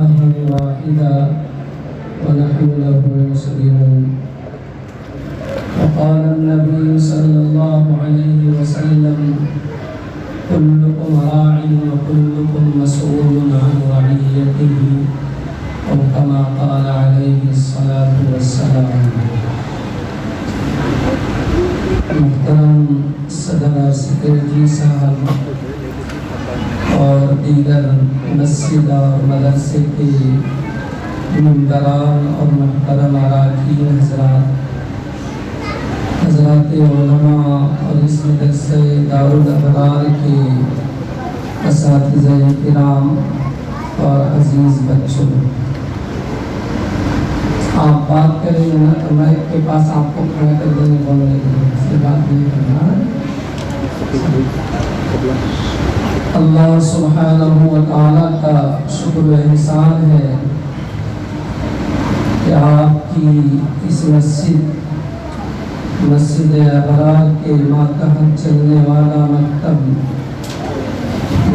واحدا ونحن له مسلمون. وقال النبي صلى الله عليه وسلم: كلكم راع وكلكم مسؤول عن رعيته، أو كما قال عليه الصلاة والسلام. محترم صدر سکریٹری صاحب اور دیگر مسجد اور مدرسے کے ممبران اور محترم اراکین حضرات علماء اور اس مدرسے دارالابرار کے اساتذہ کرام اور عزیز بچوں، آپ بات کریں گے نا تو مائک کے پاس آپ کو کھڑا کر دینے بولنے سے بات نہیں کرنا. اللہ سبحانہ و تعالیٰ کا شکر و احسان ہے کہ آپ کی اس مسجد ابرار کے ماتحت چلنے والا مکتب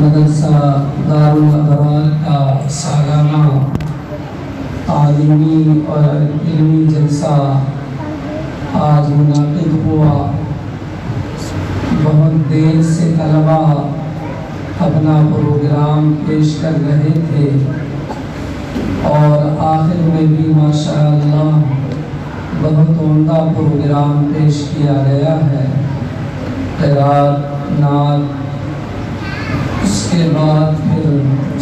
مدرسہ دارالابرار کا سالانہ تعلیمی اور علمی جلسہ آج منعقد ہوا. بہت دیر سے طلبا اپنا پروگرام پیش کر رہے تھے اور آخر میں بھی ماشاءاللہ بہت عمدہ پروگرام پیش کیا گیا ہے. قرات، نعت، اس کے بعد پھر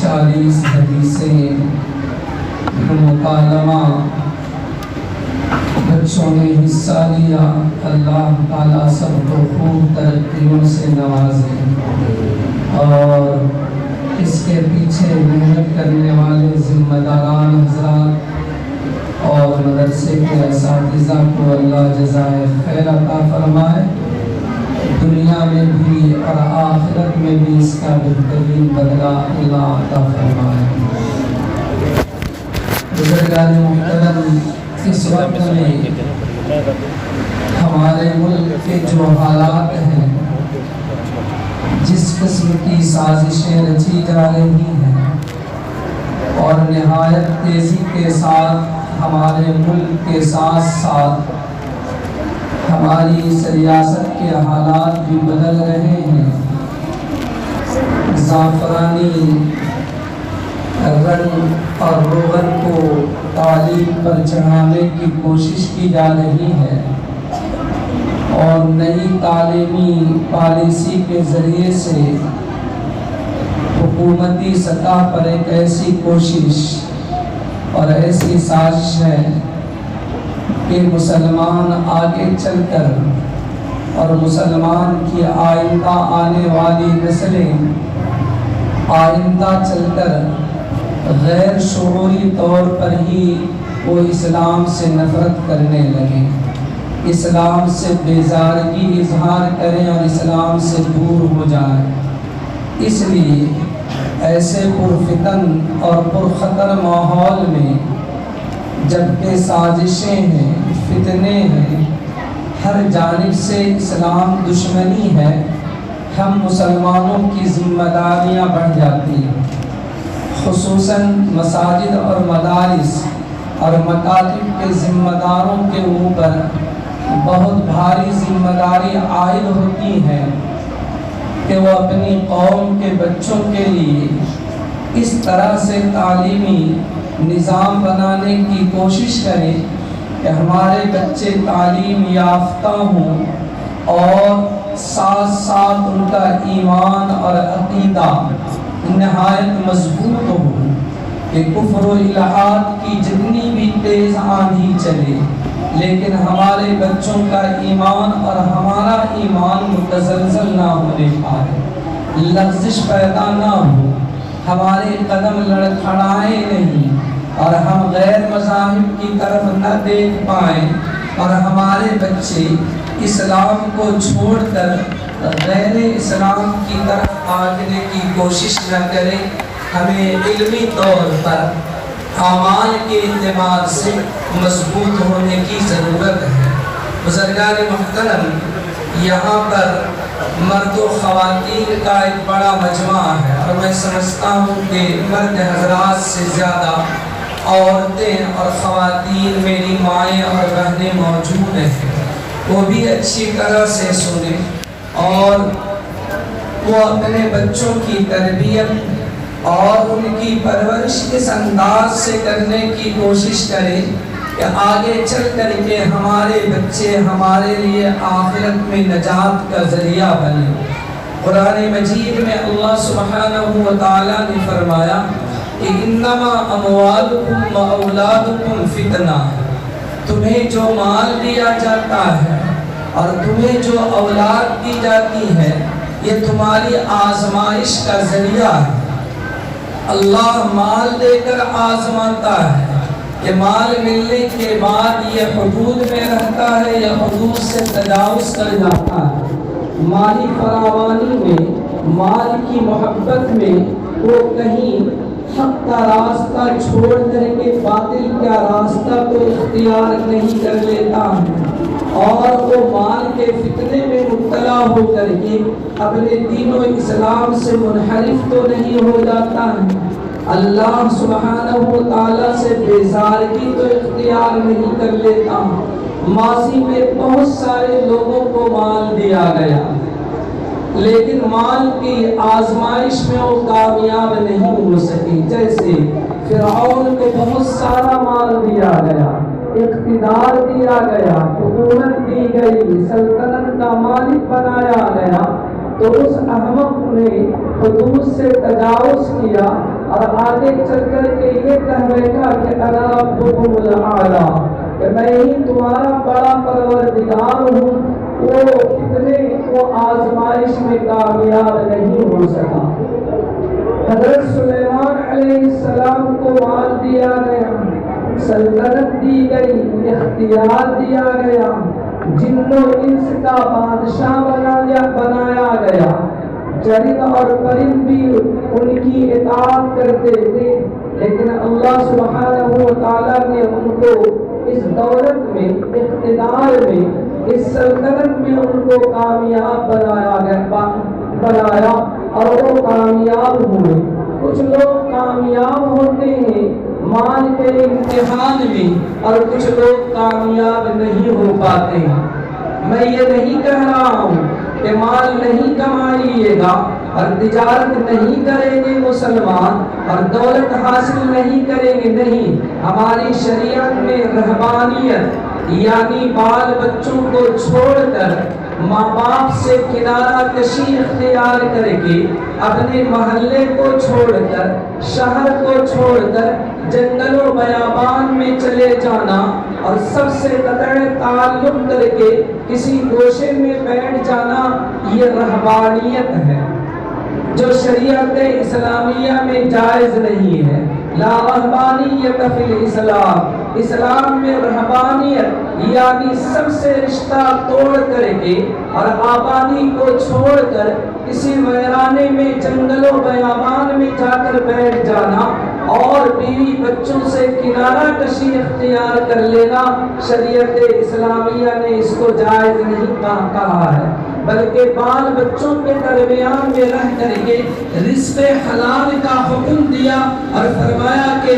40 حدیثیں، مکالمہ، بچوں نے حصہ لیا. اللہ تعالیٰ سب کو خوب ترقیوں سے نوازے اور اس کے پیچھے محنت کرنے والے ذمہ داران حضرات اور مدرسے کے اساتذہ کو اللہ جزائے خیر عطا فرمائے. دنیا میں بھی اور آخرت میں بھی اس کا بہترین بدلہ اللہ عطا فرمائے. بزرگان محترم، اس وقت میں ہمارے ملک کے جو حالات ہیں، جس قسم کی سازشیں رچی جا رہی ہیں اور نہایت تیزی کے ساتھ ہمارے ملک کے ساتھ ساتھ ہماری ریاست کے حالات بھی بدل رہے ہیں. زعفرانی رنگ اور روغن کو تعلیم پر چڑھانے کی کوشش کی جا رہی ہے اور نئی تعلیمی پالیسی کے ذریعے سے حکومتی سطح پر ایک ایسی کوشش اور ایسی سازش ہے کہ مسلمان آگے چل کر اور مسلمان کی آئندہ آنے والی نسلیں آئندہ چل کر غیر شعوری طور پر ہی وہ اسلام سے نفرت کرنے لگیں، اسلام سے بیزارگی اظہار کریں اور اسلام سے دور ہو جائیں. اس لیے ایسے پرفتن اور پرخطر ماحول میں جبکہ سازشیں ہیں، فتنے ہیں، ہر جانب سے اسلام دشمنی ہے، ہم مسلمانوں کی ذمہ داریاں بڑھ جاتی ہیں. خصوصاً مساجد اور مدارس اور مکاتب کے ذمہ داروں کے اوپر بہت بھاری ذمہ داری عائد ہوتی ہے کہ وہ اپنی قوم کے بچوں کے لیے اس طرح سے تعلیمی نظام بنانے کی کوشش کریں کہ ہمارے بچے تعلیم یافتہ ہوں اور ساتھ ساتھ ان کا ایمان اور عقیدہ نہایت مضبوط ہو کہ کفر و الحاد کی جتنی بھی تیز آندھی چلے لیکن ہمارے بچوں کا ایمان اور ہمارا ایمان متزلزل نہ ہونے پائے، لغزش پیدا نہ ہو، ہمارے قدم لڑکھڑائیں نہیں اور ہم غیر مذاہب کی طرف نہ دیکھ پائیں اور ہمارے بچے اسلام کو چھوڑ کر غیر اسلام کی طرف آگنے کی کوشش نہ کریں. ہمیں علمی طور پر اعمال کے اعتبار سے مضبوط ہونے کی ضرورت ہے. بزرگان محترم، یہاں پر مرد و خواتین کا ایک بڑا مجمع ہے، اور میں سمجھتا ہوں کہ مرد حضرات سے زیادہ عورتیں اور خواتین میری مائیں اور بہنیں موجود ہیں، وہ بھی اچھی طرح سے سنیں اور وہ اپنے بچوں کی تربیت اور ان کی پرورش اس انداز سے کرنے کی کوشش کریں کہ آگے چل کر کے ہمارے بچے ہمارے لیے آخرت میں نجات کا ذریعہ بنے۔ قرآن مجید میں اللہ سبحانہ و تعالیٰ نے فرمایا کہ انما اموالکم و اولادکم فتنہ، تمہیں جو مال دیا جاتا ہے اور تمہیں جو اولاد دی جاتی ہے یہ تمہاری آزمائش کا ذریعہ ہے۔ اللہ مال دے کر آزماتا ہے کہ مال ملنے کے بعد یہ حدود میں رہتا ہے یا حدود سے تجاوز کر جاتا ہے۔ مالی فراوانی میں، مال کی محبت میں وہ کہیں حق کا راستہ چھوڑ کر کے باطل کا راستہ تو اختیار نہیں کر لیتا ہے، اور وہ مال کے فتنے میں مبتلا ہو کر کے اپنے دین و اسلام سے منحرف تو نہیں ہو جاتا ہے، اللہ سبحانہ و تعالیٰ سے بیزارگی تو اختیار نہیں کر لیتا۔ ماضی میں بہت سارے لوگوں کو مال دیا گیا لیکن مال کی آزمائش میں وہ کامیاب نہیں ہو سکی۔ جیسے فرعون کو بہت سارا مال دیا گیا، اقتدار دیا گیا، حکومت دی گئی، سلطنت کا مالک بنایا گیا، تو اس احمق نے حدود سے تجاوز کیا اور آگے چل کر کے یہ کہہ بیٹھا کہ انا ربکم الاعلی، کہ میں ہی تمہارا بڑا پروردگار ہوں۔ وہ فتنے کو آزمائش میں کامیاب نہیں ہو سکا۔ حضرت سلیمان علیہ السلام کو مال دیا گیا، سلطنت دی گئی، اختیار دیا گیا، جن و انس کا بادشاہ بنایا گیا، جن اور پرند بھی ان کی اطاعت کرتے تھے، لیکن اللہ سبحانہ و تعالیٰ نے ان کو اس دولت میں، اقتدار میں، اس سلطنت میں ان کو کامیاب بنایا اور وہ کامیاب ہوئے۔ کچھ لوگ کامیاب ہوتے ہیں مال کے امتحان میں اور کچھ لوگ کامیاب نہیں ہو پاتے ہیں۔ میں یہ نہیں کہہ رہا ہوں کہ مال نہیں کمائیے گا اور تجارت نہیں کریں گے مسلمان اور دولت حاصل نہیں کریں گے، نہیں۔ ہماری شریعت میں رہبانیت یعنی بال بچوں کو چھوڑ کر، ماں باپ سے کنارہ کشی اختیار کر کے، اپنے محلے کو چھوڑ کر، شہر کو چھوڑ کر جنگل و بیابان میں چلے جانا اور سب سے قطع تعلق کر کے کسی گوشے میں بیٹھ جانا، یہ رہبانیت ہے جو شریعت اسلامیہ میں جائز نہیں ہے۔ لا رہبانیت فی الاسلام، اسلام میں رہبانیت یعنی سب سے رشتہ توڑ کر کے اور آبادی کو چھوڑ کر کسی ویرانے میں، جنگل و بیابان میں جا کر بیٹھ جانا اور بیوی بچوں سے کنارہ کشی اختیار کر لینا، شریعت اسلامیہ نے اس کو جائز نہیں کہا ہے، بلکہ بال بچوں کے درمیان میں رہ کر کے رزق حلال کا حکم دیا اور فرمایا کہ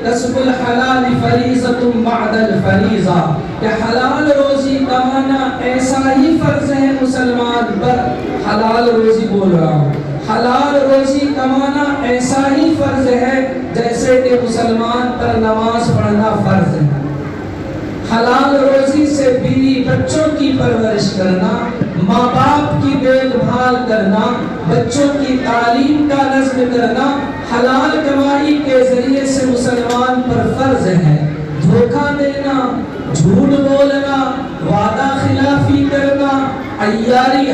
کسب الحلال فریضۃ بعد الفریضہ، کہ حلال روزی کمانا ایسا ہی فرض ہے مسلمان پر، حلال روزی بول رہا ہوں، حلال روزی کمانا ایسا ہی فرض ہے جیسے کہ مسلمان پر نماز پڑھنا فرض ہے۔ حلال روزی سے بیوی بچوں کی پرورش کرنا، ماں باپ کی دیکھ بھال کرنا، بچوں کی تعلیم کا نظم کرنا حلال کمائی کے ذریعے سے مسلمان پر فرض ہے۔ دھوکہ دینا، جھوٹ بولنا، وعدہ خلافی کرنا، عیاری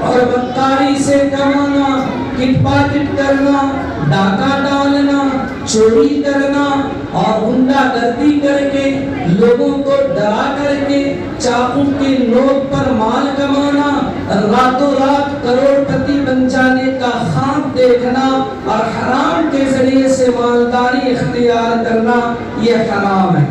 اور بدکاری سے کمانا، کٹ پاکٹ کرنا، ڈاکہ ڈالنا، چوری کرنا اور غنڈہ گردی کر کے لوگوں کو ڈرا کر کے چاقو کی نوک پر مال کمانا، راتوں رات کروڑ پتی بن جانے کا خواب دیکھنا اور حرام کے ذریعے سے مالداری اختیار کرنا، یہ حرام ہے،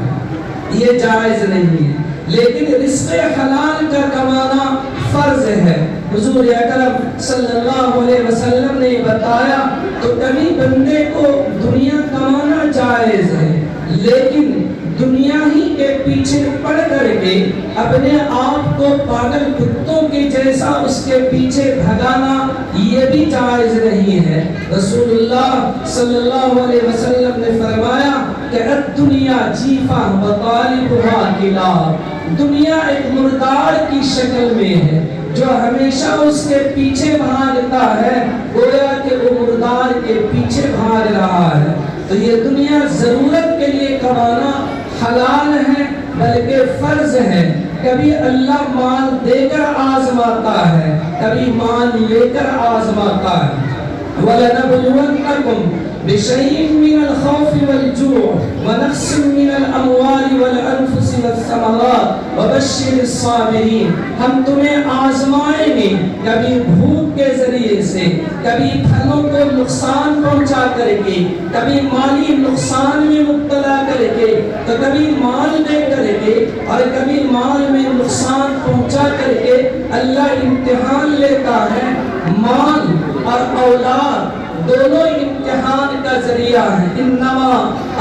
یہ جائز نہیں ہے۔ لیکن رزق حلال کا کمانا فرض ہے۔ حضور اکرم صلی اللہ علیہ وسلم نے بتایا تو کبھی بندے کو دنیا کمانا جائز ہے، لیکن دنیا ہی کے پیچھے پڑ کر کے اپنے آپ کو پاگل کتوں کے جیسا اس کے پیچھے بھگانا یہ بھی جائز نہیں ہے۔ رسول اللہ صلی اللہ علیہ وسلم نے فرمایا کہ الدنیا جیفہ وطالبہا کلاب، دنیا ایک مردار کی شکل میں ہے، جو ہمیشہ اس کے پیچھے بھاگتا ہے گویا کہ وہ مردار کے پیچھے بھاگ رہا ہے۔ تو یہ دنیا ضرورت کے لیے کمانا حلال ہے بلکہ فرض ہے۔ کبھی اللہ مال دے کر آزماتا ہے، کبھی مال لے کر آزماتا ہے۔ وَلَنَبْلُوَنَّكُمْ بِشَيْءٍ مِّنَ الْخَوْفِ وَالْجُوعِ وَنَقْصٍ مِّنَ الْأَمْوَالِ وَالْأَنفُسِ وَالثَّمَرَاتِ وَبَشِّرِ الصَّابِرِينَ، ہم تمہیں آزمائیں گے کبھی بھوک کے ذریعے سے، کبھی پھلوں کو نقصان پہنچا کر کے، کبھی مالی نقصان میں مبتلا کر کے، تو کبھی مال دے کر کے اور کبھی مال میں نقصان پہنچا کر کے اللہ امتحان لیتا ہے۔ مال اور اولاد دونوں امتحان کا ذریعہ ہے۔ انما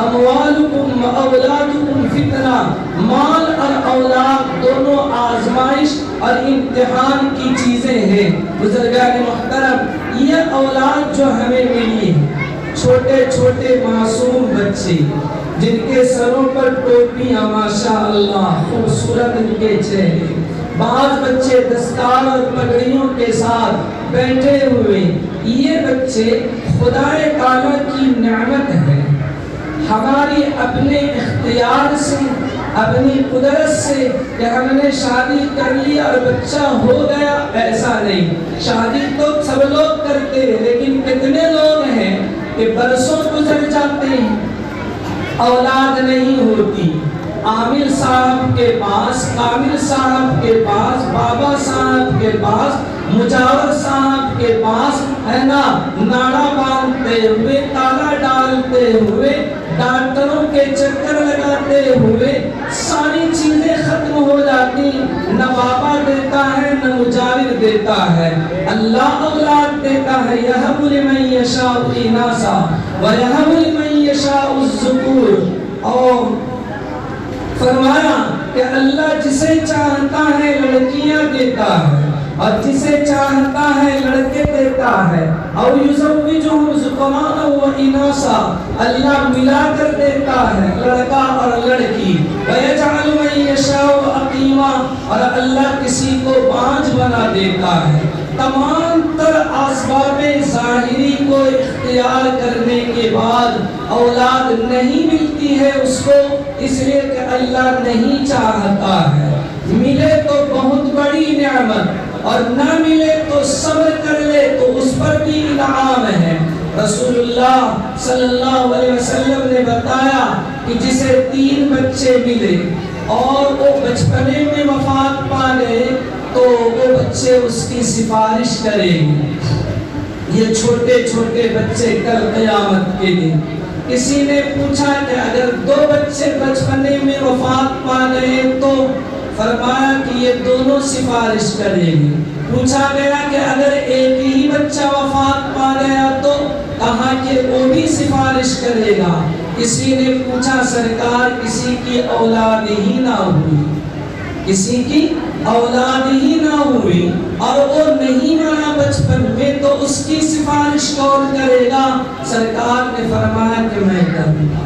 اموالکم و اولادکم فتنہ، مال اور اولاد دونوں آزمائش اور امتحان کی چیزیں ہیں۔ بزرگان محترم، یہ اولاد جو ہمیں ملی ہے، چھوٹے چھوٹے معصوم بچے جن کے سروں پر ٹوپیاں ماشاءاللہ خوبصورت ان کے چہرے، بعض بچے دستار اور پگڑیوں کے ساتھ بیٹھے ہوئے، یہ بچے خدا تعالیٰ کی نعمت ہے۔ ہماری اپنے اختیار سے، اپنی قدرت سے کہ ہم نے شادی کر لی اور بچہ ہو گیا، ایسا نہیں۔ شادی تو سب لوگ کرتے ہیں، لیکن کتنے لوگ ہیں کہ برسوں گزر جاتے ہیں، اولاد نہیں ہوتی۔ عامل صاحب کے پاس، کامل صاحب کے پاس، بابا صاحب کے پاس، مجاور صاحب کے پاس ہے نا، ناڑا باندھتے ہوئے، تالا ڈالتے ہوئے، ڈاکٹروں کے چکر لگاتے ہوئے ساری چیزیں ختم ہو جاتی، نہ بابا دیتا ہے نہ مجاور دیتا ہے، اللہ اولاد دیتا ہے۔ یہب لمن یشاء اناثا ویہب لمن یشاء الذکور، اور فرمایا کہ اللہ جسے چاہتا ہے لڑکیاں دیتا ہے اور جسے چاہتا ہے لڑکے دیتا ہے، اور یزوجہم ذکرانا و اناثا، اللہ ملا کر دیتا ہے لڑکا اور لڑکی، ویجعل من یشاء عقیما، اور اللہ کسی کو بانجھ بنا دیتا ہے۔ تمام تر اسباب ظاہری کو اختیار کرنے کے بعد اولاد نہیں ملتی ہے اس کو، اس لیے کہ اللہ نہیں چاہتا ہے۔ ملے تو بہت بڑی نعمت، اور نہ ملے تو صبر کر لے تو اس پر بھی انعام ہے۔ رسول اللہ صلی اللہ علیہ وسلم نے بتایا کہ جسے 3 بچے ملے اور وہ بچپنے میں وفات پا گئے تو وہ بچے اس کی سفارش کریں گے۔ یہ چھوٹے چھوٹے بچے کل قیامت کے دن، کسی نے پوچھا کہ اگر 2 بچے بچپنے میں وفات پا گئے تو فرمایا کہ یہ دونوں سفارش کریں گے۔ پوچھا گیا کہ اگر ایک ہی بچہ وفات پا گیا تو کہا کہ وہ بھی سفارش کرے گا۔ کسی نے پوچھا سرکار کسی کی اولاد ہی نہ ہوئی، کسی کی اولاد ہی نہ ہوئی اور وہ نہیں مرا بچپن میں تو اس کی سفارش کون کرے گا؟ سرکار نے فرمایا کہ میں کروں گا،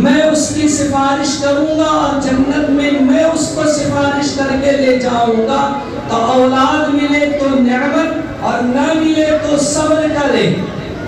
میں اس کی سفارش کروں گا اور جنت میں میں اس کو سفارش کر کے لے جاؤں گا۔ تو اولاد ملے تو نعمت اور نہ ملے تو صبر کرے،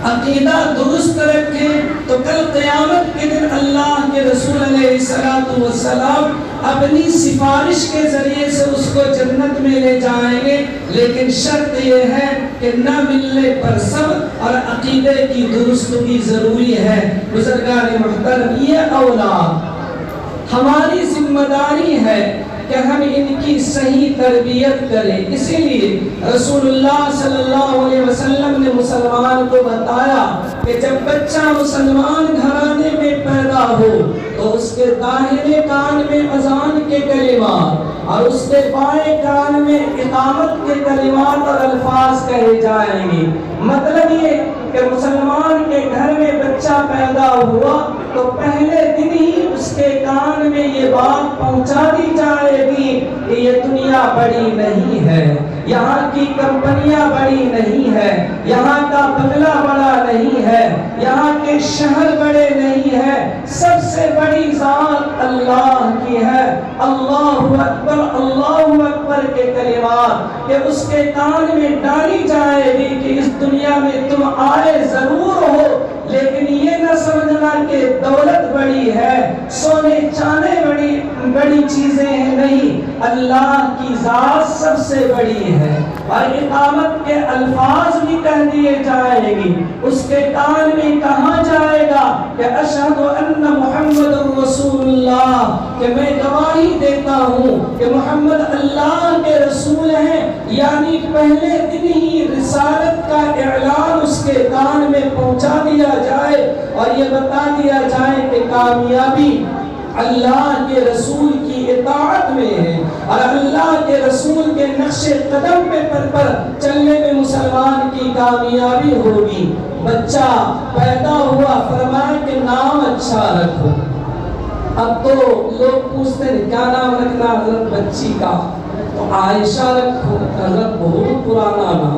عقیدہ درست رکھے تو کل قیامت کے دن اللہ کے رسول علیہ السلام اپنی سفارش کے ذریعے سے اس کو جنت میں لے جائیں گے، لیکن شرط یہ ہے کہ نہ ملنے پر صبر اور عقیدے کی درستگی ضروری ہے۔ بزرگان محترم، یہ اولاد ہماری ذمہ داری ہے کہ ہم ان کی صحیح تربیت کریں۔ اسی لیے رسول اللہ صلی اللہ علیہ وسلم نے مسلمان کو بتایا کہ جب بچہ مسلمان گھرانے میں پیدا ہو تو اس کے داہنے کان میں اذان کے کلمات اور اس کے بائیں کان میں اقامت کے کلمات اور الفاظ کہے جائیں گے۔ مطلب یہ کہ مسلمان کے گھر میں بچہ پیدا ہوا تو پہلے دن ہی اس کے کان میں یہ بات پہنچا دی جائے گی کہ یہ دنیا بڑی نہیں ہے، یہاں کی کمپنیاں بڑی نہیں ہے، یہاں کا بنگلہ بڑا نہیں ہے، یہاں کے شہر بڑے نہیں ہے، سب سے بڑی ذات اللہ کی ہے۔ اللہ اکبر کے کلمات کہ اس کے کان میں ڈالی جائے گی کہ اس دنیا میں تم آئے ضرور ہو، لیکن یہ نہ سمجھنا کہ دولت بڑی ہے، سونے چاندی بڑی چیزیں ہیں، نہیں، اللہ کی ذات سب سے بڑی ہے۔ اور اقامت کے الفاظ بھی کہہ دیے جائیں گی، اس کے کان میں کہا جائے گا کہ اشہد ان محمد رسول اللہ، کہ میں گواہی دیتا ہوں کہ محمد اللہ کے رسول ہیں، یعنی پہلے دن ہی رسالت کا اعلان اس کے کان میں پہنچا دیا جائے اور یہ بتا دیا جائے کہ کامیابی اللہ کے رسول کی اطاعت میں ہے اور اللہ کے رسول کے نقش قدم پر چلنے میں مسلمان کی کامیابی ہوگی۔ بچہ پیدا ہوا، فرمایا کہ نام اچھا رکھو۔ اب تو لوگ پوچھتے ہیں کیا نام رکھنا حضرت بچی کا، تو عائشہ رکھو، حضرت بہت پرانا نام۔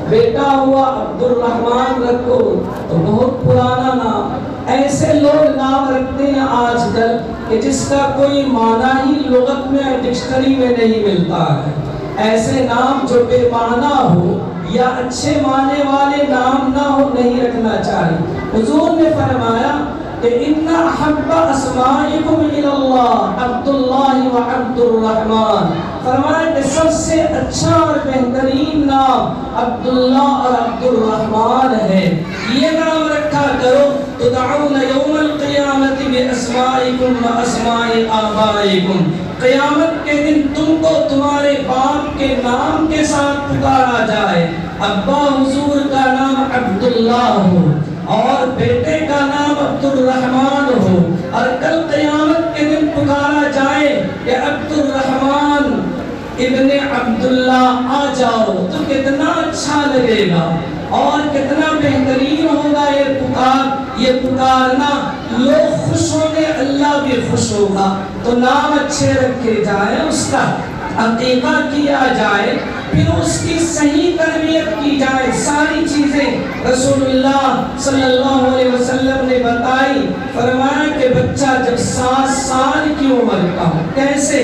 بیٹا ہوا عبد الرحمن رکھو، تو بہت پرانا نام۔ ایسے لوگ نام رکھتے ہیں آج کل کہ جس کا کوئی معنی ہی لغت میں ڈکشنری میں نہیں ملتا ہے۔ ایسے نام جو بے معنی ہو یا اچھے معنی والے نام نہ ہو، نہیں رکھنا چاہیے۔ حضور نے فرمایا کہ ان احب اسمائکم الی اللہ عبد اللہ و عبد الرحمن، فرمایا کہ سب سے اچھا اور بہترین نام عبداللہ اور عبد الرحمن ہے، یہ نام رکھا کرو۔ تدعون یوم القیامت باسمائکم و اسماء آبائکم، قیامت کے دن تم کو تمہارے باپ کے نام کے ساتھ پکارا جائے، ابا حضور کا نام عبداللہ ہو اور بیٹے کا نام عبد الرحمن ہو، اور کل قیامت کے دن پکارا جائے کہ عبد الرحمن ابن عبداللہ آ جاؤ، تو کتنا اچھا لگے گا اور کتنا بہترین ہوگا یہ پکارنا۔ لوگ خوش ہوں گے، اللہ بھی خوش ہوگا۔ تو نام اچھے رکھے جائیں، اس کا عقیقہ کیا جائے، پھر اس کی صحیح تربیت کی جائے۔ ساری چیزیں رسول اللہ صلی اللہ علیہ وسلم نے بتائی۔ فرمایا کہ بچہ جب 7 سال کی عمر کا ہو، کیسے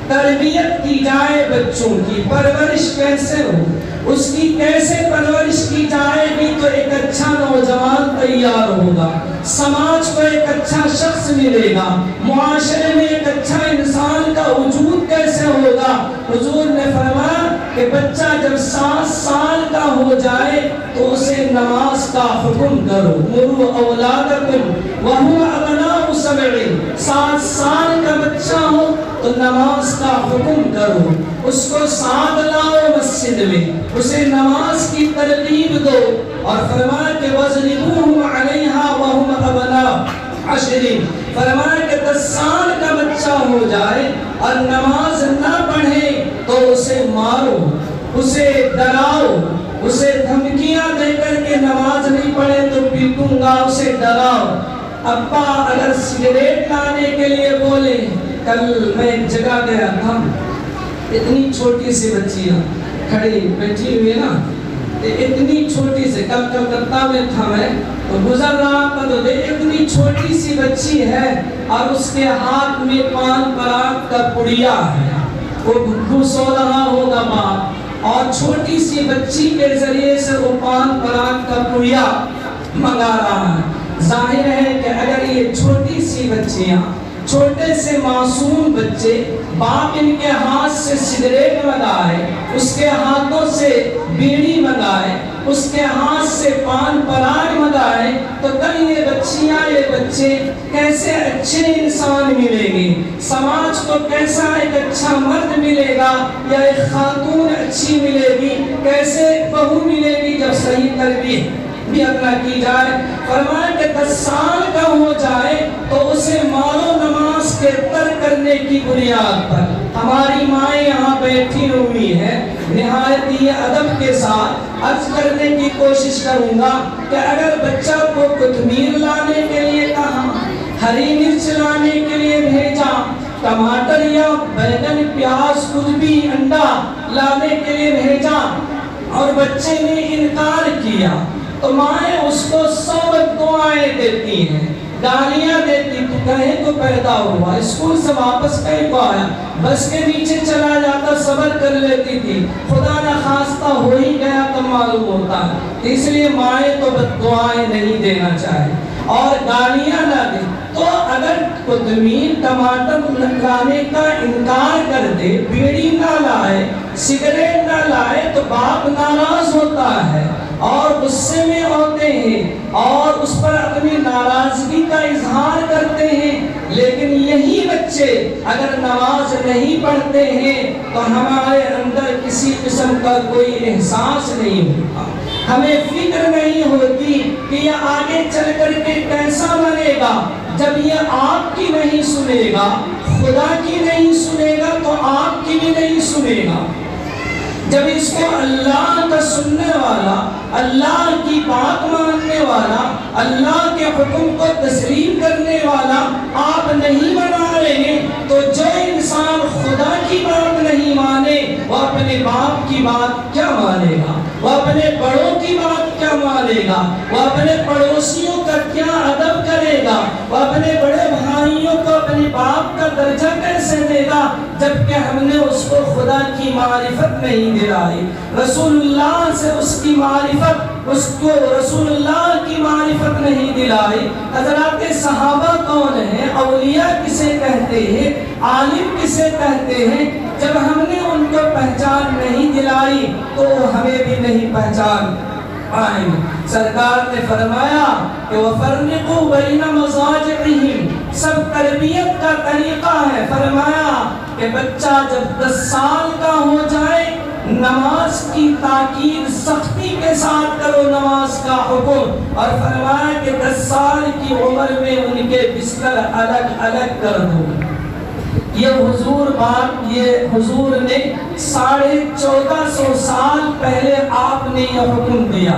تربیت کی جائے، بچوں کی پرورش کیسے ہو، اس کی کیسے پرورش کی جائے گی تو ایک اچھا نوجوان تیار ہوگا، سماج کو ایک اچھا شخص ملے گا، معاشرے میں ایک اچھا انسان کا وجود کیسے ہوگا۔ حضور نے فرمایا کہ بچہ جب 7 سال کا ہو جائے تو اسے نماز کا حکم کرو، مروا اولادکم وہم ابناء 7، 7 سال کا بچہ ہو تو نماز کا حکم کرو، اس کو ساتھ لاؤ مسجد میں، اسے نماز کی ترغیب دو، اور فرمایا کہ وَاضْرِبُوهُمْ عَلَيْهَا وَهُمْ أَبْنَاءُ 10، فرمایا کہ 10 سال کا بچہ ہو جائے اور نماز نہ پڑھے تو اسے مارو، اسے ڈراؤ، اسے دھمکیاں دے کر کے نماز نہیں پڑھے تو پیٹوں گا، اسے ڈراؤ۔ ابا اگر سگریٹ لانے کے لیے بولے، کل میں ایک جگہ گیا تھا، اتنی چھوٹی سی بچیاں کھڑی بیٹھی ہوئی نا، اتنی چھوٹی سی، کل کلکتہ میں تھا میں، تو گزر رہا تھا تو اتنی چھوٹی سی بچی ہے اور اس کے ہاتھ میں پان پراگ کا پڑیا ہے، وہ بھکو سو رہا ہوگا باپ، اور چھوٹی سی بچی کے ذریعے سے وہ پان پراگ کا پڑیا منگا رہا ہے۔ ظاہر ہے کہ اگر یہ چھوٹی سی بچیاں، چھوٹے سے معصوم بچے، باپ ان کے ہاتھ سے سگریٹ منگائے، اس کے ہاتھوں سے بیڑی منگائے، اس کے ہاتھ سے پان پراگ منگائے، تو کل یہ بچیاں، یہ بچے کیسے اچھے انسان ملیں گے، سماج کو کیسا ایک اچھا مرد ملے گا یا ایک خاتون اچھی ملے گی، کیسے بہو ملے گی جب صحیح تربیت بھی اپنا کی جائے۔ فرمایا کہ 10 سال کا ہو جائے تو اسے مارو نماز کے ترک کرنے کی بنیاد پر۔ ہماری مائیں یہاں بیٹھی ہوئی ہیں، نہایت ہی ادب کے ساتھ عرض کرنے کی کوشش کروں گا کہ اگر بچہ کو کوتمیر لانے کے لیے کہا، ہری مرچ لانے کے لیے بھیجا، ٹماٹر یا بیگن پیاز کچھ بھی انڈا لانے کے لیے بھیجا اور بچے نے انکار کیا تو مائیں اس کو 100 دعائیں دیتی ہیں، گالیاں دیتی، تو کہیں کو پیدا ہوا، اسکول سے واپس کہیں کو آیا، بس کے نیچے چلا جاتا، صبر کر لیتی تھی، خدا نہ خواستہ ہو ہی گیا تو معلوم ہوتا ہے۔ اس لیے مائیں تو بد دعائیں نہیں دینا چاہے اور گالیاں نہ دیں۔ تو اگر کوتمیر ٹماٹر لانے کا انکار کر دے، بیڑی نہ لائے، سگریٹ نہ لائے تو باپ ناراض ہوتا ہے اور غصے میں ہوتے ہیں اور اس پر اپنی ناراضگی کا اظہار کرتے ہیں۔ لیکن یہی بچے اگر نماز نہیں پڑھتے ہیں تو ہمارے اندر کسی قسم کا کوئی احساس نہیں ہوتا، ہمیں فکر نہیں ہوتی کہ یہ آگے چل کر کے کیسا بنے گا۔ جب یہ آپ کی نہیں سنے گا، خدا کی نہیں سنے گا تو آپ کی بھی نہیں سنے گا۔ جب اس کو اللہ کا سننے والا، اللہ کی بات ماننے والا، اللہ کے حکم کو تسلیم کرنے والا آپ نہیں بنا رہے تو جو انسان خدا کی بات نہیں مانے وہ اپنے باپ کی بات کیا مانے گا، وہ اپنے بڑوں کی بات کیا مانے گا، وہ اپنے پڑوسیوں کا کیا ادب کرے گا، وہ اپنے بڑے بھائیوں کو اپنے باپ کا درجہ کیسے دے گا جبکہ ہم نے اس کو خدا کی معرفت نہیں دلائی، رسول اللہ سے اس کی معرفت، اس کو رسول اللہ کی معرفت نہیں دلائی۔ حضرات صحابہ کون ہیں، اولیاء کسے کہتے ہیں، عالم کسے کہتے ہیں، جب ہم نے ان کو پہچان نہیں دلائی تو ہمیں بھی نہیں پہچان پائیں۔ سرکار نے فرمایا کہ وَفَرِّقُوا بَيْنَ مَضَاجِعِهِمْ، سب تربیت کا طریقہ ہے۔ فرمایا کہ بچہ جب 10 سال کا ہو جائے نماز کی تاکید سختی کے ساتھ کرو، نماز کا حکم، اور فرمایا کہ 10 سال کی عمر میں ان کے بستر الگ الگ کر دو۔ یہ حضور نے 1450 سال پہلے آپ نے یہ حکم دیا،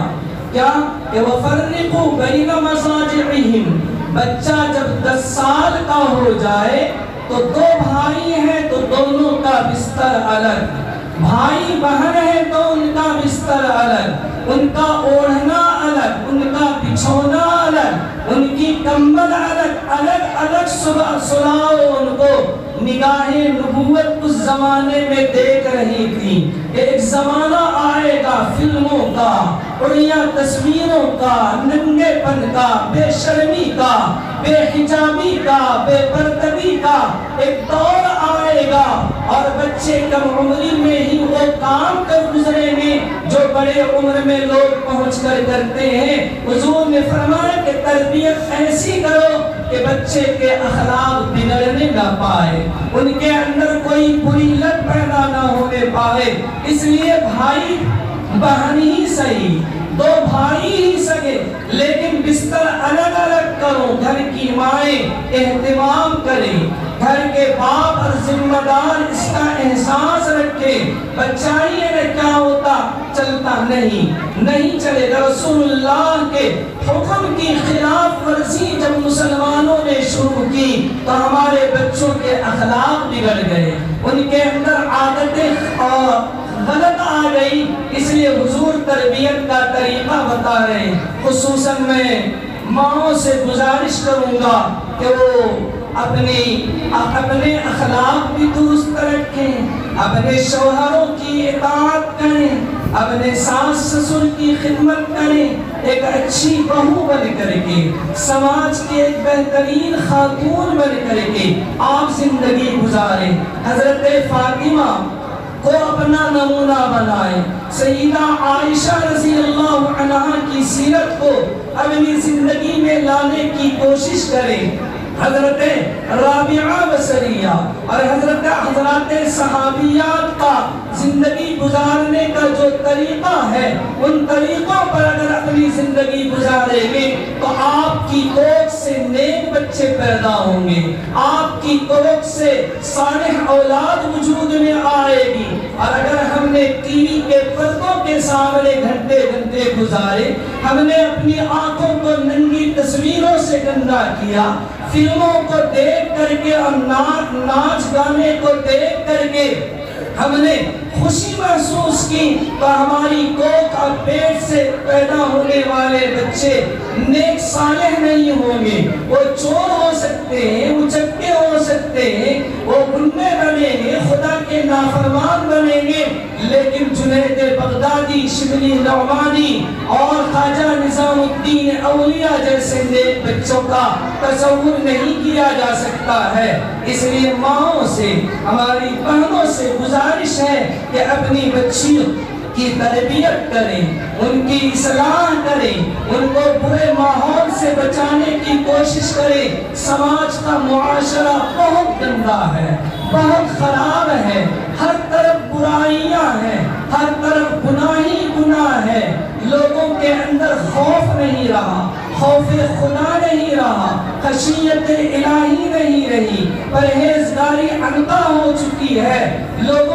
کیا کہ وَفَرِّقُوا بَيْنَ مَضَاجِعِهِمْ، بچہ جب 10 سال کا ہو جائے تو 2 بھائی ہیں تو دونوں کا بستر الگ، بھائی بہن ہے تو ان کا بستر الگ، ان کا اوڑھنا الگ، ان کا بچھونا الگ، ان کی کمبل الگ، الگ الگ سلاؤ ان کو۔ نگاہ نبوت اس زمانے میں دیکھ رہی تھی کہ ایک زمانہ آئے گا فلموں کا، اڑیاں تصویروں کا، ننگے پن کا، بے شرمی کا، بے حجابی کا، بے پردگی کا ایک دور آئے گا اور بچے کم عمری میں ہی وہ کام کر گزریں گے جو بڑے عمر میں لوگ پہنچ کر کرتے ہیں۔ حضور نے فرمایا کہ تربیت ایسی کرو کہ بچے کے اخلاق بگڑنے نہ پائے، ان کے اندر کوئی بری لت پیدا نہ ہونے پائے۔ اس لیے بھائی بہن ہی صحیح، 2 بھائی ہی سگے لیکن بستر الگ الگ کرو۔ گھر کی مائیں اہتمام کریں، گھر کے باپ اور ذمہ دار اس کا احساس رکھے، بچائیے نہ کیا ہوتا چلتا نہیں چلے گا۔ رسول اللہ کے حکم کی خلاف ورزی جب مسلمانوں نے شروع کی تو ہمارے بچوں کے اخلاق بگڑ گئے، ان کے اندر عادتیں غلط آ گئی۔ اس لیے حضور تربیت کا طریقہ بتا رہے ہیں۔ خصوصاً میں ماؤں سے گزارش کروں گا کہ وہ اپنے اخلاق بھی درست رکھیں، اپنے شوہروں کی اطاعت کریں، اپنے ساس سسر کی خدمت کریں، ایک اچھی بہو بن کر کے، سماج کی ایک بہترین خاتون بن کر کے آپ زندگی گزاریں۔ حضرت فاطمہ کو اپنا نمونہ بنائیں، سیدہ عائشہ رضی اللہ عنہا کی سیرت کو اپنی زندگی میں لانے کی کوشش کریں۔ حضرت رابعہ بصریہ اور حضرات صحابیات کا زندگی گزارنے کا جو طریقہ ہے ان طریقوں پر اگر اپنی زندگی گزاریں گے تو آپ کی کوک سے نیک بچے پیدا ہوں گے، آپ کی کوکھ سے صالح اولاد وجود میں آئے گی۔ اور اگر ہم نے ٹی وی کے پردوں کے سامنے گھنٹے گھنٹے گزارے، ہم نے اپنی آنکھوں کو ننگی تصویروں سے گندا کیا، فلموں کو دیکھ کر کے اور ناچ گانے کو دیکھ کر کے ہم نے خوشی محسوس کی، تو ہماری کوکھ اور پیٹ سے پیدا ہونے والے بچے نیک صالح نہیں ہوں گے۔ وہ چور ہو سکتے ہیں، اچکے ہو سکتے ہیں، وہ گنڈے بنیں گے، خدا کے نافرمان بنیں گے، لیکن جنید بغدادی، شبلی نعمانی اور خواجہ نظام الدین اولیاء جیسے نیک بچوں کا تصور نہیں کیا جا سکتا ہے۔ اس لیے ماؤں سے، ہماری بہنوں سے گزارش ہے کہ اپنی بچیوں کی تربیت کریں، ان کی اصلاح کریں، ان کو برے ماحول سے بچانے کی کوشش کریں۔ سماج کا معاشرہ بہت گندا ہے، بہت خراب ہے، ہر طرف برائیاں ہیں، ہر طرف گناہ ہی گناہ ہے۔ لوگوں کے اندر خوف نہیں رہا، خوف خدا نہیں رہا، خشیت الہی نہیں رہی، پرہیزگاری عنقا ہو چکی ہے۔ لوگ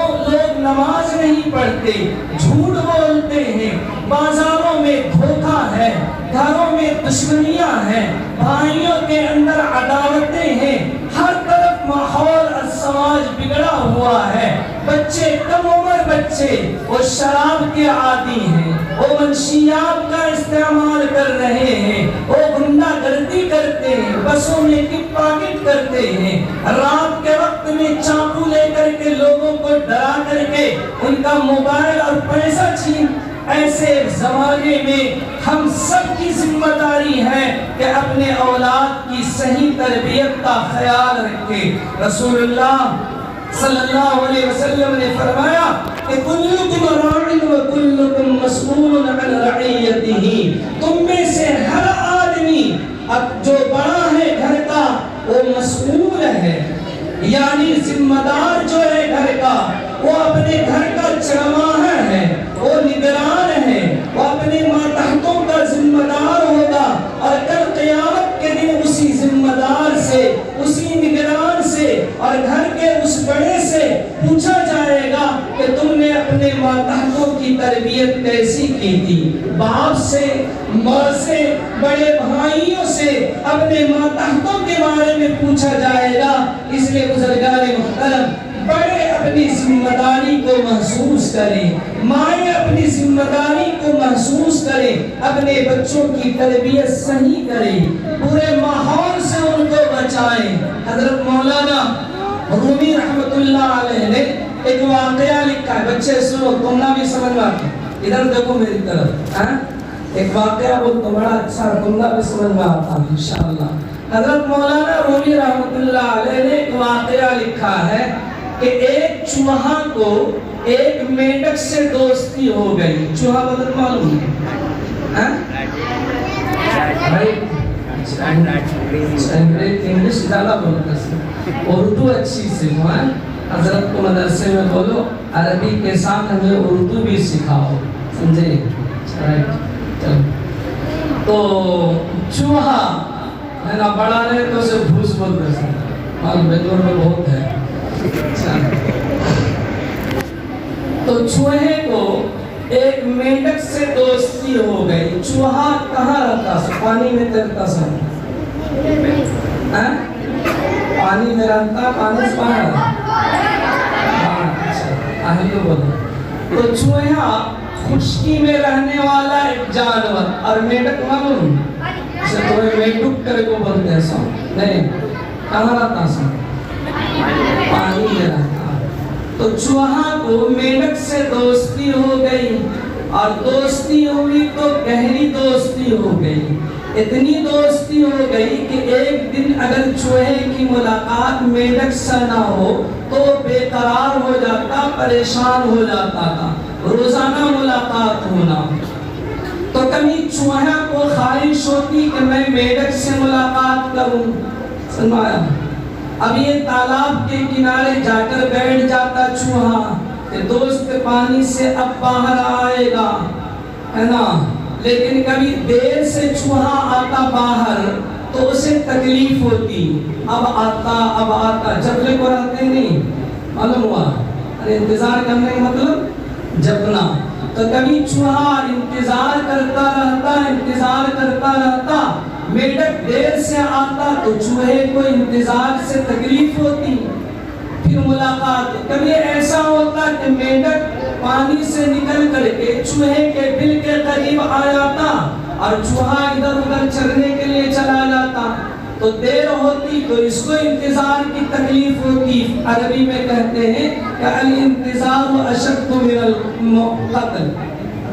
نماز نہیں پڑھتے، جھوٹ بولتے ہیں، بازاروں میں دھوکہ ہے، گھروں میں دشمنیاں ہیں، بھائیوں کے اندر عداوتیں ہیں، ہر طرف ماحول اور سماج بگڑا ہوا ہے۔ بچے، کم عمر بچے، وہ شراب کے عادی ہیں، وہ منشیات کا استعمال کر رہے ہیں، وہ غنڈہ گردی کرتے ہیں، بسوں میں پک پاکٹ کرتے ہیں، رات کے وقت میں چاقو لے کر کے لوگوں کو ڈرا کر کے ان کا موبائل اور پیسہ چھین۔ ایسے زمانے میں ہم سب کی ذمہ داری ہے کہ اپنے اولاد کی صحیح تربیت کا خیال رکھیں۔ رسول اللہ صلی اللہ علیہ وسلم نے فرمایا کہ کلکم راع و کلکم مسئول عن رعیتہ، تم میں سے ہر آدمی اب جو بڑا ہے گھر کا وہ مسئول ہے، یعنی ذمہ دار جو ہے گھر کا، وہ اپنے گھر کا چرواہا ہے، وہ نگران ہے، وہ اپنے ماتحتوں کا ذمہ دار ہوگا، اور کل قیامت کے دن اسی ذمہ دار سے، اسی نگران سے اور گھر کے اس بڑے سے پوچھا جائے گا کہ تم نے اپنے ماتحتوں کی تربیت کیسی کی تھی۔ باپ سے، ماں سے، بڑے بھائیوں سے اپنے ماتحتوں کے بارے میں پوچھا جائے گا۔ اس لیے بزرگان محترم، بڑے اپنی ذمہ داری کو محسوس کریں، مائیں اپنی ذمہ داری کو محسوس کریں، اپنے بچوں کی تربیت صحیح کریں، برے ماحول سے ان کو بچائیں۔ حضرت مولانا رومی رحمت اللہ علیہ نے ایک واقعہ لکھا ہے، بچے سنو، تم نہ بھی سمجھ میں آتا، ادھر دیکھو میری طرف، ایک واقعہ بول تو بڑا اچھا، تم نہ بھی سمجھ میں آتا انشاءاللہ۔ حضرت مولانا رومی رحمت اللہ علیہ نے ایک واقعہ لکھا ہے کہ ایک چوہا کو ایک میڈک سے دوستی ہو گئی۔ چوہا بدل معلوم ہے؟ انگلش زیادہ بولتا ہے، اردو اچھی سے ہے۔ حضرت کو مدرسے میں بولو عربی کے ساتھ ہمیں اردو بھی سکھاؤ، سمجھے؟ چلو، تو چوہا ہے نا، بڑا رہے تو اسے بھوس بولتے ہیں، معلوم بنگلور میں بہت ہے۔ تو چوہے کو ایک میڈک سے دوستی ہو گئی۔ چوہا کہاں رہتا سا؟ پانی میں تیرتا سا، پانی میں رہتا، پانی سے باہر۔ آہی تو بولو۔ تو چوہا خشکی میں رہنے والا ایک جانور، اور میڈک معلوم اسے تھوڑے میڈک کرے کو بولتے ہیں، سو نہیں، کہاں رہتا سا؟ پانی میں رہتا۔ تو چوہا کو میڈک سے دوستی ہو گئی، اور دوستی ہوئی تو گہری دوستی ہو گئی، اتنی دوستی ہو گئی کہ ایک دن اگر چوہے کی ملاقات میڈک سے نہ ہو تو بے قرار ہو جاتا، پریشان ہو جاتا تھا، روزانہ ملاقات ہونا۔ تو کبھی چوہا کو خواہش ہوتی کہ میں میڈک سے ملاقات کروں، سنوایا؟ اب یہ تالاب کے کنارے جا کر بیٹھ جاتا چوہا کہ دوست پانی سے اب باہر آئے گا، ہے نا، لیکن کبھی دیر سے چوہا آتا باہر تو اسے تکلیف ہوتی، اب آتا جبلے کو رہتے نہیں، معلوم ہوا؟ ارے انتظار کرنے کا مطلب جبنا. تو کبھی چوہا انتظار کرتا رہتا، میڈک دیر سے آتا تو چوہے کو انتظار سے تکلیف ہوتی، پھر ملاقات. کبھی ایسا ہوتا کہ میڈک پانی سے نکل کر کے چوہے کے بل کے قریب آ جاتا اور چوہا ادھر ادھر چرنے کے لیے چلا جاتا، تو دیر ہوتی تو اس کو انتظار کی تکلیف ہوتی. عربی میں کہتے ہیں کہ الانتظار اشد من القتل،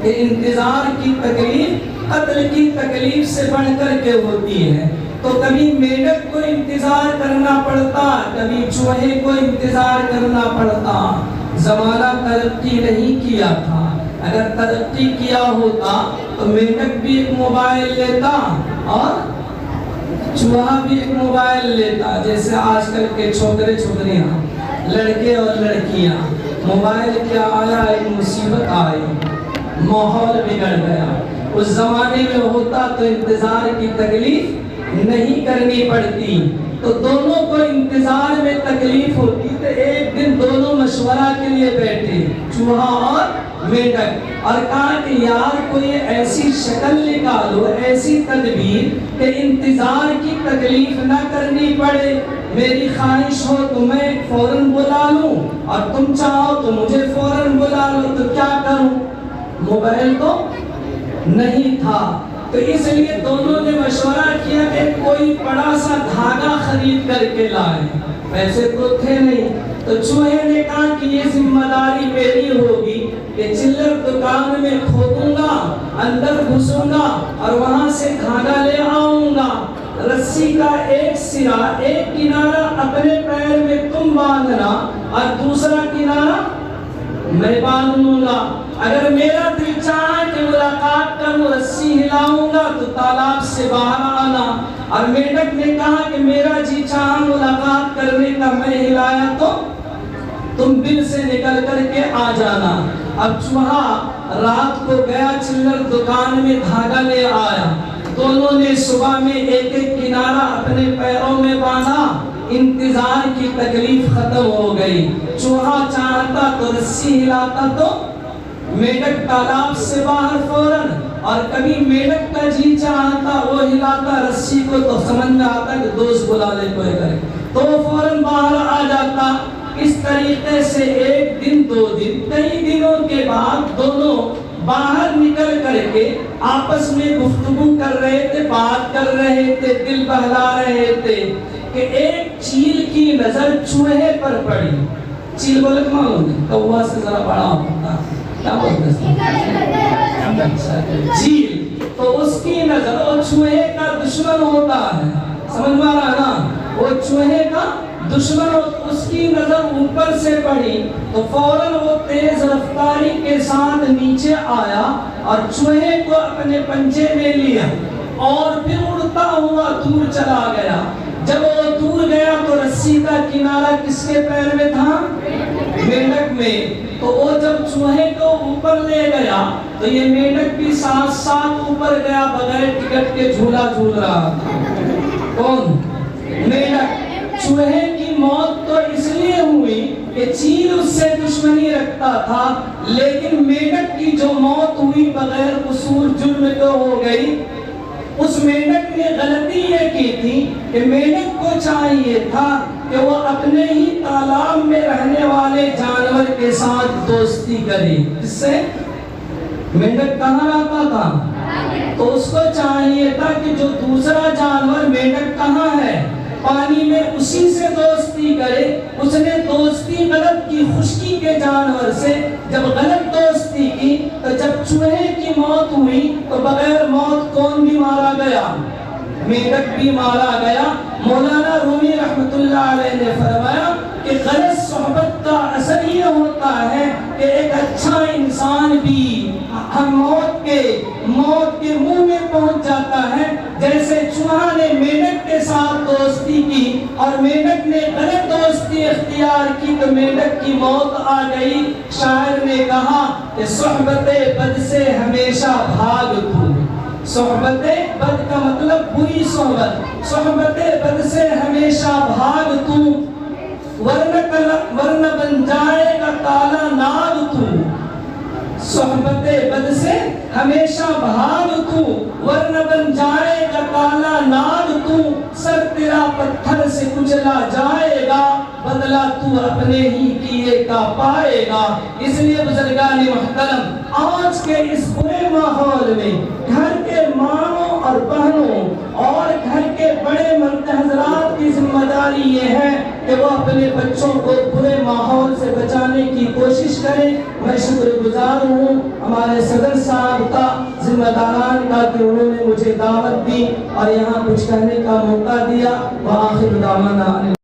کہ انتظار کی تکلیف قتل کی تکلیف سے بڑھ کر کے ہوتی ہے. تو کبھی میڈک کو انتظار کرنا پڑتا، کبھی چوہے کو انتظار کرنا پڑتا. زمانہ ترقی نہیں کیا تھا، اگر ترقی کیا ہوتا تو میڈک بھی ایک موبائل لیتا اور چوہا بھی ایک موبائل لیتا. جیسے آج کل کے چھوکرے چھوکریاں، لڑکے اور لڑکیاں، موبائل کیا آیا، ایک مصیبت آئی، ماحول بگڑ گیا. اس زمانے میں ہوتا تو انتظار کی تکلیف نہیں کرنی پڑتی، تو دونوں کو انتظار میں تکلیف ہوتی. تو ایک دن دونوں مشورہ کے لیے بیٹھے، چوہا اور میڈک، اور کہا کہ یار کوئی ایسی شکل نکالو، ایسی تدبیر کہ انتظار کی تکلیف نہ کرنی پڑے. میری خواہش ہو تو میں فوراً بلا لوں اور تم چاہو تو مجھے فوراً بلا لو، تو کیا کروں؟ موبائل تو نہیں تھا. تو اس لیے دونوں نے مشورہ کیا کہ کوئی بڑا سا دھاگا خرید کر کے لائے، پیسے تو تھے نہیں. تو چوہے نے کہا کہ یہ ذمہ داری میری ہوگی کہ چلر دکان میں کھودوں گا، اندر گھسوں گا اور وہاں سے دھاگا لے آؤں گا. رسی کا ایک سرا، ایک کنارہ اپنے پیر میں تم باندھنا اور دوسرا کنارہ میں باندھ لوں گا. اگر میرا دل چاہا کہ ملاقات کروں، رسی ہلاؤں گا تو تالاب سے باہر آنا. اور میڈک نے کہا کہ میرا جی چاہا ملاقات کرنے کا، میں ہلایا تو تم بل سے نکل کر کے آ جانا. اب چوہا رات کو گیا چلر دکان میں، دھاگا لے آیا. دونوں نے صبح میں ایک ایک کنارہ اپنے پیروں میں باندھا. انتظار کی تکلیف ختم ہو گئی. چوہا چاہتا تو رسی ہلاتا تو میڈک تالاب سے باہر فوراً، اور کبھی میڈک کا جی چاہتا وہ ہلاتا رسی کو تو سمجھ میں آتا کہ دوست بلا لے کوئی کرے، تو وہ فوراً باہر آ جاتا. اس طریقے سے ایک دن، دو دن، کئی دنوں کے بعد دونوں باہر نکل کر کے آپس میں گفتگو کر رہے تھے، بات کر رہے تھے، دل بہلا رہے تھے کہ ایک چیل کی نظر چوہے پر پڑی. چیل بولے کہ معلوم ہے کوا سے ذرا بڑا ہوتا، کیا بولتے ہیں چیل. تو اس کی نظر، وہ چوہے کا دشمن ہوتا ہے، سمجھ میں آ رہا نا، وہ چوہے کا دشمن ہو. اس کی نظر اوپر سے پڑی تو فوراً وہ تیز رفتاری کے ساتھ نیچے آیا اور چوہے کو اپنے پنجے میں لیا اور پھر اڑتا ہوا دور چلا گیا. جب وہ دور گیا تو رسی کا کنارہ کس کے پیر میں تھا؟ میڈک میں. تو وہ جب چوہے کو اوپر لے گیا تو یہ میڈک بھی ساتھ ساتھ اوپر گیا، بغیر ٹکٹ کے جھولا جھول رہا تھا. کون؟ میڈک. چوہے کی موت تو اس لیے ہوئی کہ چیل اس سے دشمنی رکھتا تھا، لیکن میڈک کی جو موت ہوئی بغیر قصور جرم تو ہو گئی. اس میڈک نے غلطی یہ کی تھی کہ میڈک کو چاہیے تھا کہ وہ اپنے ہی تالاب میں رہنے والے جانور کے ساتھ دوستی کرے. اس سے میڈک کہاں رہتا تھا؟ تو اس کو چاہیے تھا کہ جو دوسرا جانور، میڈک کہاں ہے؟ پانی میں، اسی سے دوستی کرے. اس نے دوستی غلط کی خشکی کے جانور سے. جب غلط دوستی کی تو جب چوہے کی موت ہوئی تو بغیر موت کون بھی مارا گیا؟ میڈک بھی مارا گیا. مولانا رومی رحمت اللہ علیہ نے فرمایا کہ غلط صحبت کا اثر یہ ہوتا ہے کہ ایک اچھا انسان بھی ہم موت کے منہ میں پہنچ جاتا ہے. جیسے چوہا نے میڈک کے ساتھ دوستی کی اور میڈک نے غلط دوستی اختیار کی تو میڈک کی موت آ گئی. شاعر نے کہا کہ صحبت بد سے ہمیشہ بھاگ تو، صحبت بد کا مطلب بری صحبت، صحبت بد سے ہمیشہ بھاگ تو، ورنہ بن جائے گا کالا ناگ تو۔ صحبت بد سے ہمیشہ بھاگ تو، ورنہ بن جائے گا کالا ناگ تو۔ سر تیرا پتھر سے کچلا جائے گا، بدلہ تو اپنے ہی کیے کا پائے گا۔ اس لیے بزرگان محترم، آج کے اس برے ماحول میں گھر کے ماں اور بہنوں اور گھر کے بڑے مرد حضرات کی ذمہ داری یہ ہے کہ وہ اپنے بچوں کو برے ماحول سے بچانے کی کوشش کریں۔ میں شکر گزار ہوں ہمارے صدر صاحب کا، ذمہ داران کا، کہ انہوں نے مجھے دعوت دی اور یہاں کچھ کہنے کا موقع دیا۔ وآخر دعوانا